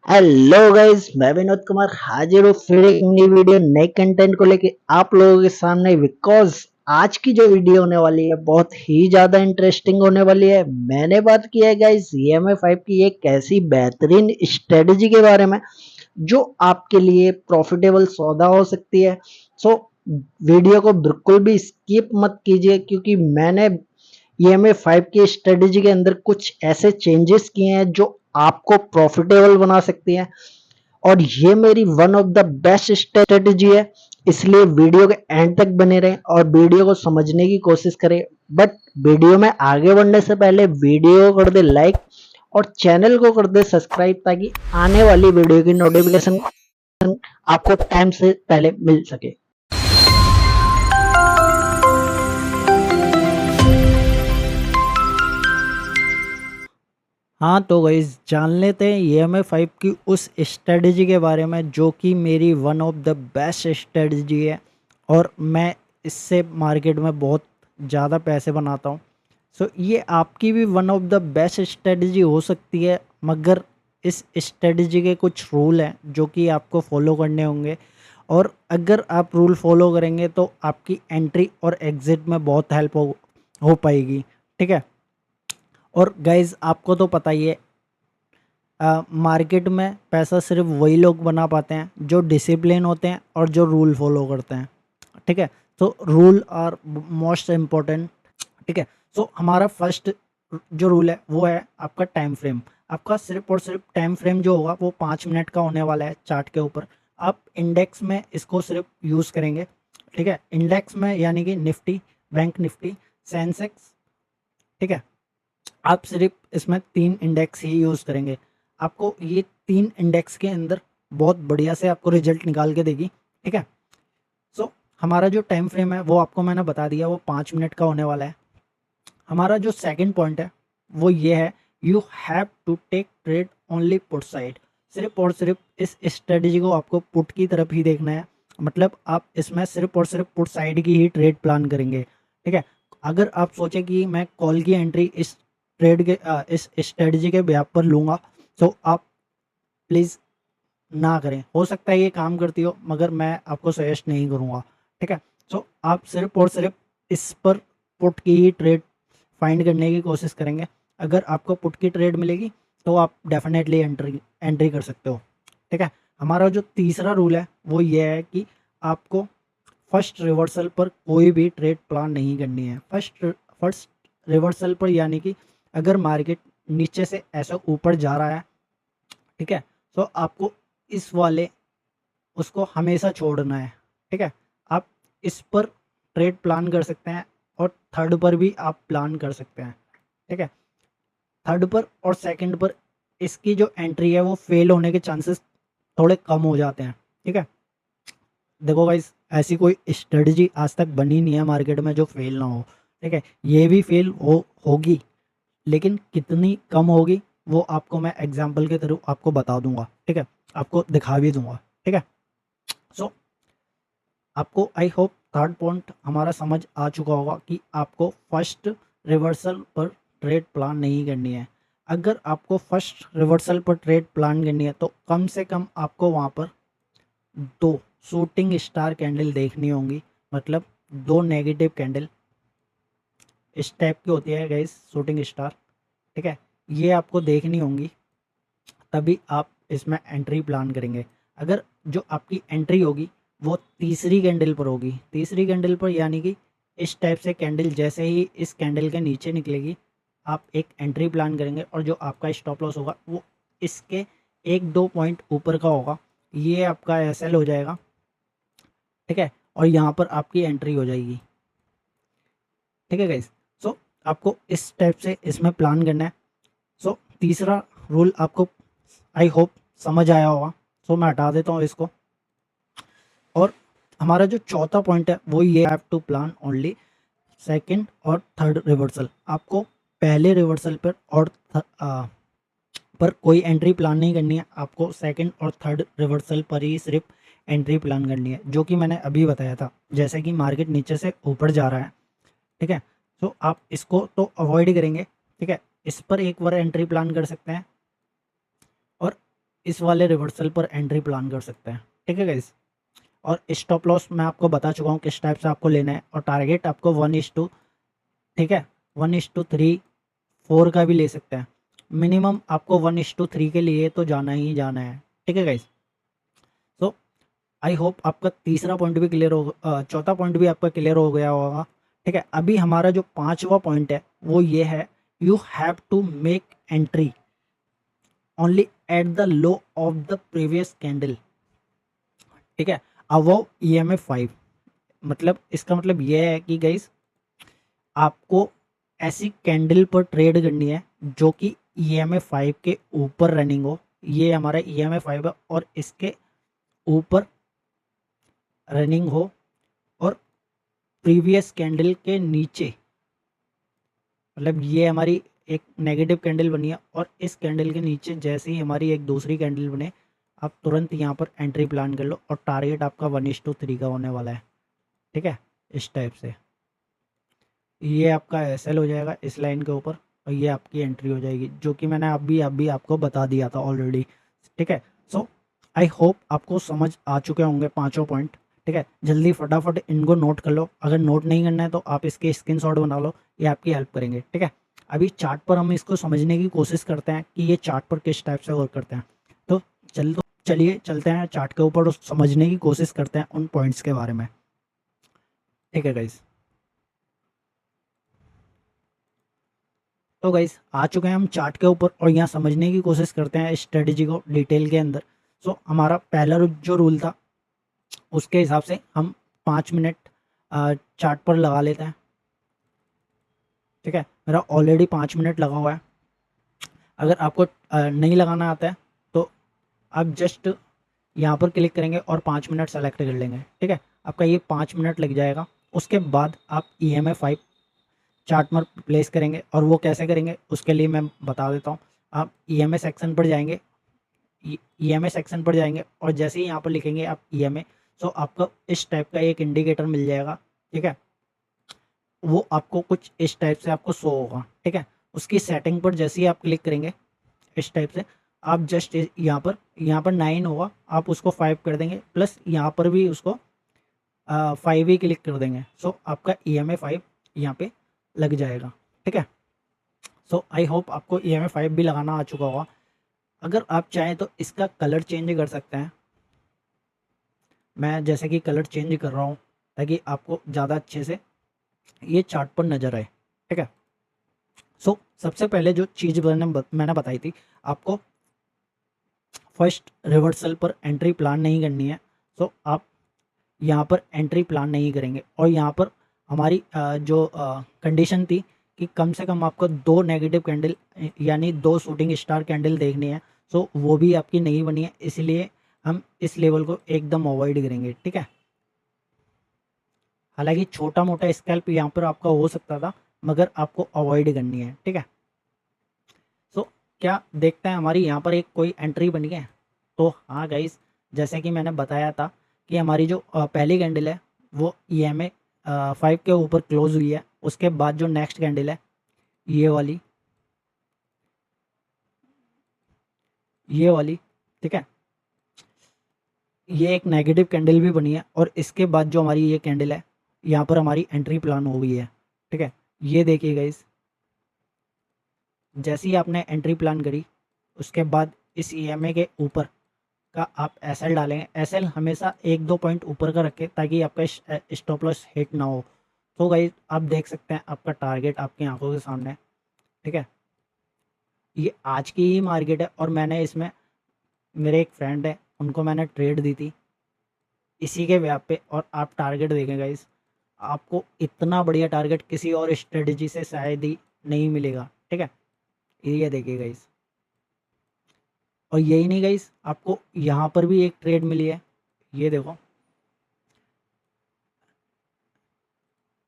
Hello guys, मैं विनोद कुमार हाजिर हूँ फिर एक नई वीडियो नए कंटेंट को लेके आप लोगों के सामने। बिकॉज आज की जो वीडियो होने वाली है बहुत ही ज्यादा इंटरेस्टिंग होने वाली है। मैंने बात की है गाइस EMI 5 की एक ऐसी बेहतरीन स्ट्रेटजी के बारे में जो आपके लिए प्रॉफिटेबल सौदा हो सकती है। सो वीडियो को बिल्कुल भी स्किप मत कीजिए, क्योंकि मैंने EMI 5 की स्ट्रेटेजी के अंदर कुछ ऐसे चेंजेस किए हैं जो आपको प्रॉफिटेबल बना सकती हैं, और ये मेरी one of the best strategy है। इसलिए वीडियो के एंड तक बने रहें और वीडियो को समझने की कोशिश करें। बट वीडियो में आगे बढ़ने से पहले वीडियो को कर दे लाइक और चैनल को कर दे सब्सक्राइब, ताकि आने वाली वीडियो की नोटिफिकेशन आपको टाइम से पहले मिल सके। हाँ तो गाइस जान लेते हैं EMI 5 की उस स्ट्रेटजी के बारे में जो कि मेरी one of the best strategy है और मैं इससे मार्केट में बहुत ज़्यादा पैसे बनाता हूँ। सो ये आपकी भी one of the best strategy हो सकती है, मगर इस स्ट्रेटजी के कुछ रूल हैं जो कि आपको फॉलो करने होंगे, और अगर आप रूल फॉलो करेंगे तो आपकी एंट्री और एग्ज़िट में बहुत हेल्प हो पाएगी। ठीक है। और गाइज़ आपको तो पता ही है, मार्केट में पैसा सिर्फ वही लोग बना पाते हैं जो डिसिप्लिन होते हैं और जो रूल फॉलो करते हैं। ठीक है। तो रूल आर मोस्ट इम्पोर्टेंट। ठीक है। सो हमारा फर्स्ट जो रूल है वो है आपका टाइम फ्रेम। आपका सिर्फ और सिर्फ टाइम फ्रेम जो होगा वो 5 मिनट का होने वाला है चार्ट के ऊपर। आप इंडेक्स में इसको सिर्फ यूज़ करेंगे। ठीक है। इंडेक्स में यानी कि निफ्टी, बैंक निफ्टी, सेंसेक्स। ठीक है। आप सिर्फ इसमें 3 इंडेक्स ही यूज़ करेंगे। आपको ये 3 इंडेक्स के अंदर बहुत बढ़िया से आपको रिजल्ट निकाल के देगी। ठीक है। सो हमारा जो टाइम फ्रेम है वो आपको मैंने बता दिया, वो 5 मिनट का होने वाला है। हमारा जो सेकंड पॉइंट है वो ये है, you have to take trade only put side. सिर्फ और सिर्फ इस स्ट्रेटजी को आपको पुट की तरफ ही देखना है। मतलब आप इसमें सिर्फ और सिर्फ पुट साइड की ही ट्रेड प्लान करेंगे। ठीक है। अगर आप सोचें कि मैं कॉल की एंट्री इस ट्रेड के इस स्ट्रेटजी के ब्याप पर लूँगा, तो आप प्लीज़ ना करें। हो सकता है ये काम करती हो, मगर मैं आपको सजेस्ट नहीं करूँगा। ठीक है। सो आप सिर्फ और सिर्फ इस पर पुट की ही ट्रेड फाइंड करने की कोशिश करेंगे। अगर आपको पुट की ट्रेड मिलेगी तो आप डेफिनेटली एंट्री एंट्री कर सकते हो। ठीक है। हमारा जो तीसरा रूल है वो ये है कि आपको फर्स्ट रिवर्सल पर कोई भी ट्रेड प्लान नहीं करनी है। फर्स्ट रिवर्सल पर यानी कि अगर मार्केट नीचे से ऐसा ऊपर जा रहा है, ठीक है, तो आपको इस वाले उसको हमेशा छोड़ना है। ठीक है। आप इस पर ट्रेड प्लान कर सकते हैं और थर्ड पर भी आप प्लान कर सकते हैं। ठीक है। थर्ड पर और सेकंड पर इसकी जो एंट्री है वो फेल होने के चांसेस थोड़े कम हो जाते हैं। ठीक है। देखो गाइस, ऐसी कोई स्ट्रेटजी आज तक बनी नहीं है मार्केट में जो फेल ना हो। ठीक है। ये भी फेल होगी, लेकिन कितनी कम होगी वो आपको मैं एग्जांपल के थ्रू आपको बता दूंगा। ठीक है। आपको दिखा भी दूंगा। ठीक है। सो आपको आई होप थर्ड पॉइंट हमारा समझ आ चुका होगा कि आपको फर्स्ट रिवर्सल पर ट्रेड प्लान नहीं करनी है। अगर आपको फर्स्ट रिवर्सल पर ट्रेड प्लान करनी है तो कम से कम आपको वहाँ पर 2 शूटिंग स्टार कैंडल देखनी होंगी। मतलब 2 नेगेटिव कैंडल इस टाइप की होती है गाइस, शूटिंग स्टार। ठीक है। ये आपको देखनी होंगी, तभी आप इसमें एंट्री प्लान करेंगे। अगर जो आपकी एंट्री होगी वो तीसरी कैंडल पर होगी, तीसरी कैंडल पर यानी कि इस टाइप से कैंडल जैसे ही इस कैंडल के नीचे निकलेगी, आप एक एंट्री प्लान करेंगे और जो आपका स्टॉप लॉस होगा वो इसके 1-2 पॉइंट ऊपर का होगा। ये आपका SL हो जाएगा। ठीक है। और यहाँ पर आपकी एंट्री हो जाएगी। ठीक है गाइस। सो आपको इस टाइप से इसमें प्लान करना है। सो तीसरा रूल आपको आई होप समझ आया होगा। सो मैं हटा देता हूँ इसको। और हमारा जो चौथा पॉइंट है वो ये, have to plan only second और थर्ड रिवर्सल। आपको पहले रिवर्सल पर और पर कोई एंट्री प्लान नहीं करनी है। आपको सेकंड और थर्ड रिवर्सल पर ही सिर्फ एंट्री प्लान करनी है, जो कि मैंने अभी बताया था। जैसे कि मार्केट नीचे से ऊपर जा रहा है, ठीक है, तो आप इसको तो अवॉइड करेंगे। ठीक है। इस पर एक बार एंट्री प्लान कर सकते हैं और इस वाले रिवर्सल पर एंट्री प्लान कर सकते हैं। ठीक है गाइस, और स्टॉप लॉस मैं आपको बता चुका हूँ किस टाइप से आपको लेना है, और टारगेट आपको 1:2, ठीक है, 1:3 4 का भी ले सकते हैं। मिनिमम आपको 1:3 के लिए तो जाना ही जाना है। ठीक है गाइस, सो आई होप आपका तीसरा पॉइंट भी क्लियर हो, चौथा पॉइंट भी आपका क्लियर हो गया होगा। ठीक है, अभी हमारा जो पांचवा पॉइंट है वो ये है, you have to make entry only at the low of the previous candle. ठीक है, अबव EMF 5, मतलब इसका मतलब ये है कि गाइस आपको ऐसी कैंडल पर ट्रेड करनी है जो कि EMF 5 के ऊपर रनिंग हो। ये हमारा EMF 5 है और इसके ऊपर रनिंग हो, और प्रीवियस कैंडल के नीचे, मतलब ये हमारी एक नेगेटिव कैंडल बनी है और इस कैंडल के नीचे जैसे ही हमारी एक दूसरी कैंडल बने, आप तुरंत यहाँ पर एंट्री प्लान कर लो, और टारगेट आपका 1:3 का होने वाला है। ठीक है, इस टाइप से ये आपका SL हो जाएगा इस लाइन के ऊपर, और ये आपकी एंट्री हो जाएगी, जो कि मैंने अभी आपको बता दिया था ऑलरेडी। ठीक है, सो आई होप आपको समझ आ चुके होंगे पांचों पॉइंट। ठीक है, जल्दी फटाफट इनको नोट कर लो, अगर नोट नहीं करना है तो आप इसके स्क्रीनशॉट बना लो, ये आपकी हेल्प करेंगे। ठीक है, अभी चार्ट पर हम इसको समझने की कोशिश करते हैं कि ये चार्ट पर किस टाइप से वर्क करते हैं। तो चलिए चलते हैं चार्ट के ऊपर और समझने की कोशिश करते हैं उन पॉइंट्स के बारे में। ठीक है गाइस, तो गाइस आ चुके हैं हम चार्ट के ऊपर और यहाँ समझने की कोशिश करते हैं स्ट्रेटजी को डिटेल के अंदर। सो हमारा पहला जो रूल था उसके हिसाब से हम 5 मिनट चार्ट पर लगा लेते हैं। ठीक है, मेरा ऑलरेडी 5 मिनट लगा हुआ है। अगर आपको नहीं लगाना आता है तो आप जस्ट यहाँ पर क्लिक करेंगे और 5 मिनट सेलेक्ट कर लेंगे। ठीक है, आपका ये 5 मिनट लग जाएगा। उसके बाद आप EMF 5 चार्ट पर प्लेस करेंगे, और वो कैसे करेंगे उसके लिए मैं बता देता हूँ। आप EMA सेक्शन पर जाएंगे, EMA सेक्शन पर जाएंगे और जैसे ही यहाँ पर लिखेंगे आप EMA, तो आपको इस टाइप का एक इंडिकेटर मिल जाएगा। ठीक है, वो आपको कुछ इस टाइप से आपको शो होगा। ठीक है, उसकी सेटिंग पर जैसे ही आप क्लिक करेंगे इस टाइप से, आप जस्ट यहाँ पर 9 होगा, आप उसको 5 कर देंगे, प्लस यहाँ पर भी उसको 5 ही क्लिक कर देंगे। सो आपका EMA 5 यहाँ पे लग जाएगा। ठीक है, सो आई होप आपको EMA 5 भी लगाना आ चुका होगा। अगर आप चाहें तो इसका कलर चेंज कर सकते हैं। मैं जैसे कि कलर चेंज कर रहा हूँ ताकि आपको ज़्यादा अच्छे से ये चार्ट पर नज़र आए। ठीक है, सो सबसे पहले जो चीज़ मैंने बताई थी आपको, फर्स्ट रिवर्सल पर एंट्री प्लान नहीं करनी है। सो आप यहाँ पर एंट्री प्लान नहीं करेंगे, और यहाँ पर हमारी जो कंडीशन थी कि कम से कम आपको 2 नेगेटिव कैंडल यानी 2 शूटिंग स्टार कैंडल देखनी है, सो वो भी आपकी नहीं बनी है, इसलिए हम इस लेवल को एकदम अवॉइड करेंगे। ठीक है, हालांकि छोटा मोटा स्कैल्प यहाँ पर आपका हो सकता था, मगर आपको अवॉइड करनी है। ठीक है, सो क्या देखते हैं हमारी यहाँ पर एक कोई एंट्री बनी है। तो हाँ गाइस, जैसे कि मैंने बताया था कि हमारी जो पहली कैंडल है वो EMA 5 के ऊपर क्लोज हुई है। उसके बाद जो नेक्स्ट कैंडल है ये वाली, ये वाली, ठीक है, ये एक नेगेटिव कैंडल भी बनी है, और इसके बाद जो हमारी ये कैंडल है यहाँ पर हमारी एंट्री प्लान हो गई है। ठीक है, ये देखिए गाइस, जैसे ही आपने एंट्री प्लान करी उसके बाद इस EMA के ऊपर का आप SL डालेंगे। SL हमेशा 1-2 पॉइंट ऊपर का रखें ताकि आपका स्टॉप लॉस हिट ना हो। तो गाइस आप देख सकते हैं आपका टारगेट आपकी आंखों के सामने है। ठीक है, ये आज की ही मार्केट है, और मैंने इसमें, मेरे एक फ्रेंड है उनको मैंने ट्रेड दी थी इसी के व्याप पे, और आप टारगेट देखें गाइस, आपको इतना बढ़िया टारगेट किसी और स्ट्रेटजी से शायद ही नहीं मिलेगा। ठीक है, ये देखिए गाइस, और यही नहीं गाइस, आपको यहाँ पर भी एक ट्रेड मिली है, ये देखो,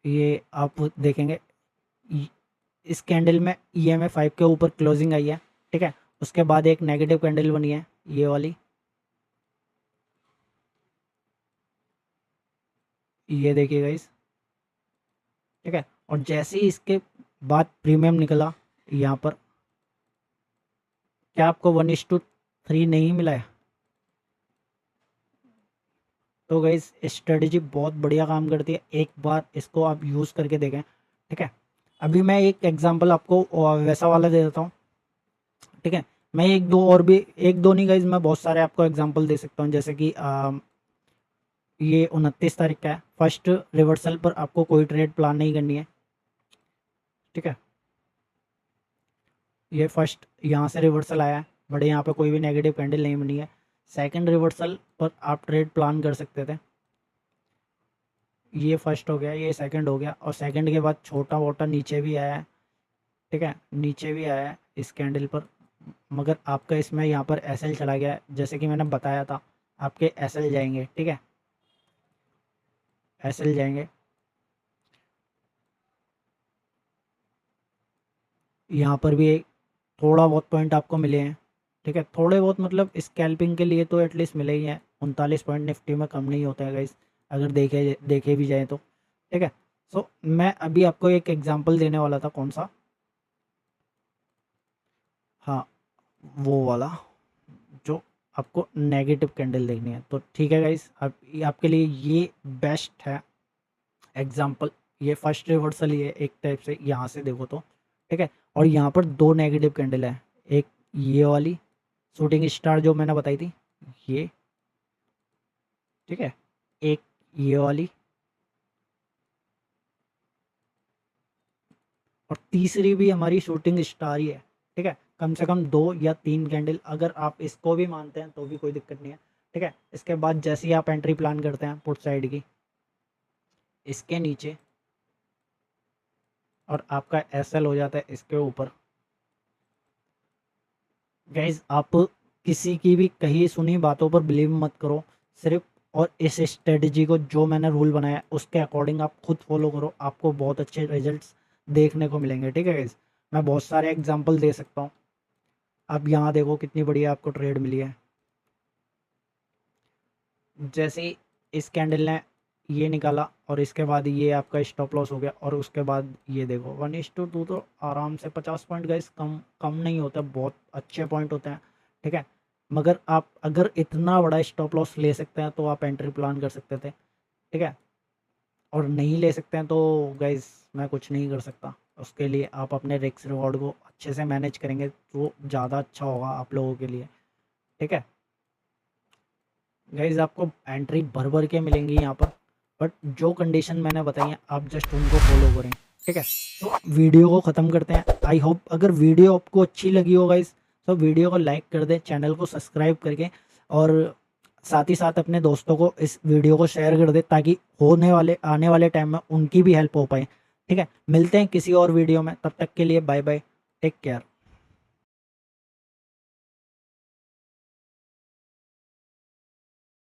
ये आप देखेंगे इस कैंडल में EMA 5 के ऊपर क्लोजिंग आई है। ठीक है, उसके बाद एक नेगेटिव कैंडल बनी है ये वाली, ये देखिए गाइस। ठीक है, और जैसे ही इसके बाद प्रीमियम निकला यहाँ पर, क्या आपको 1:3 फ्री नहीं मिला है। तो गाइस स्ट्रेटजी बहुत बढ़िया काम करती है, एक बार इसको आप यूज़ करके देखें, ठीक है। अभी मैं एक एग्जांपल आपको वैसा वाला दे देता हूँ, ठीक है। मैं एक दो और भी, एक दो नहीं गाइस, मैं बहुत सारे आपको एग्जांपल दे सकता हूँ, जैसे कि ये 29 तारीख का है, फर्स्ट रिवर्सल पर आपको कोई ट्रेड प्लान नहीं करनी है, ठीक है। ये फर्स्ट यहाँ से रिवर्सल आया है, बड़े यहाँ पे कोई भी नेगेटिव कैंडल नहीं बनी है। सेकंड रिवर्सल पर आप ट्रेड प्लान कर सकते थे, ये फर्स्ट हो गया, ये सेकंड हो गया, और सेकंड के बाद छोटा मोटा नीचे भी आया है, ठीक है, नीचे भी आया है इस कैंडल पर। मगर आपका इसमें यहाँ पर एसएल चला गया है, जैसे कि मैंने बताया था, आपके एसएल जाएंगे, ठीक है, एसएल जाएंगे। यहाँ पर भी एक थोड़ा बहुत पॉइंट आपको मिले हैं, ठीक है, थोड़े बहुत मतलब स्कैल्पिंग के लिए तो एटलीस्ट मिले ही हैं। 39 पॉइंट निफ्टी में कम नहीं होता है गाइस, अगर देखे देखे भी जाए तो, ठीक है। सो मैं अभी आपको एक एग्जांपल देने वाला था, कौन सा, हाँ, वो वाला जो आपको नेगेटिव कैंडल देखनी है। तो ठीक है गाइस, आप आपके लिए ये बेस्ट है एग्जांपल। ये फर्स्ट रिवर्सल ही है एक टाइप से, यहाँ से देखो तो, ठीक है। और यहाँ पर दो नेगेटिव कैंडल है, एक ये वाली शूटिंग स्टार जो मैंने बताई थी, ये, ठीक है, एक ये वाली, और तीसरी भी हमारी शूटिंग स्टार ही है, ठीक है। कम से कम 2 या 3 कैंडल, अगर आप इसको भी मानते हैं तो भी कोई दिक्कत नहीं है, ठीक है। इसके बाद जैसे ही आप एंट्री प्लान करते हैं पुट साइड की, इसके नीचे, और आपका एसएल हो जाता है इसके ऊपर। गाइज आप किसी की भी कही सुनी बातों पर बिलीव मत करो, सिर्फ और इस स्ट्रेटजी को जो मैंने रूल बनाया उसके अकॉर्डिंग आप खुद फॉलो करो, आपको बहुत अच्छे रिजल्ट्स देखने को मिलेंगे, ठीक है गाइज। मैं बहुत सारे एग्जांपल दे सकता हूँ, अब यहाँ देखो कितनी बढ़िया आपको ट्रेड मिली है। जैसे ही इस कैंडल ने ये निकाला और इसके बाद ये आपका स्टॉप लॉस हो गया, और उसके बाद ये देखो 1:2 तो आराम से 50 पॉइंट गाइस, कम कम नहीं होता, बहुत अच्छे पॉइंट होते हैं, ठीक है। मगर आप अगर इतना बड़ा स्टॉप लॉस ले सकते हैं तो आप एंट्री प्लान कर सकते थे, ठीक है। और नहीं ले सकते हैं तो गाइस मैं कुछ नहीं कर सकता, उसके लिए आप अपने रिस्क रिवॉर्ड को अच्छे से मैनेज करेंगे तो ज़्यादा अच्छा होगा आप लोगों के लिए, ठीक है। गाइज आपको एंट्री भर भर के मिलेंगी यहाँ पर, बट जो कंडीशन मैंने बताई है आप जस्ट उनको फॉलो करें, ठीक है। तो वीडियो को ख़त्म करते हैं। आई होप अगर वीडियो आपको अच्छी लगी हो गाइज, तो वीडियो को लाइक कर दें, चैनल को सब्सक्राइब करके, और साथ ही साथ अपने दोस्तों को इस वीडियो को शेयर कर दे, ताकि होने वाले आने वाले टाइम में उनकी भी हेल्प हो पाए, ठीक है। मिलते हैं किसी और वीडियो में, तब तक के लिए बाय बाय, टेक केयर।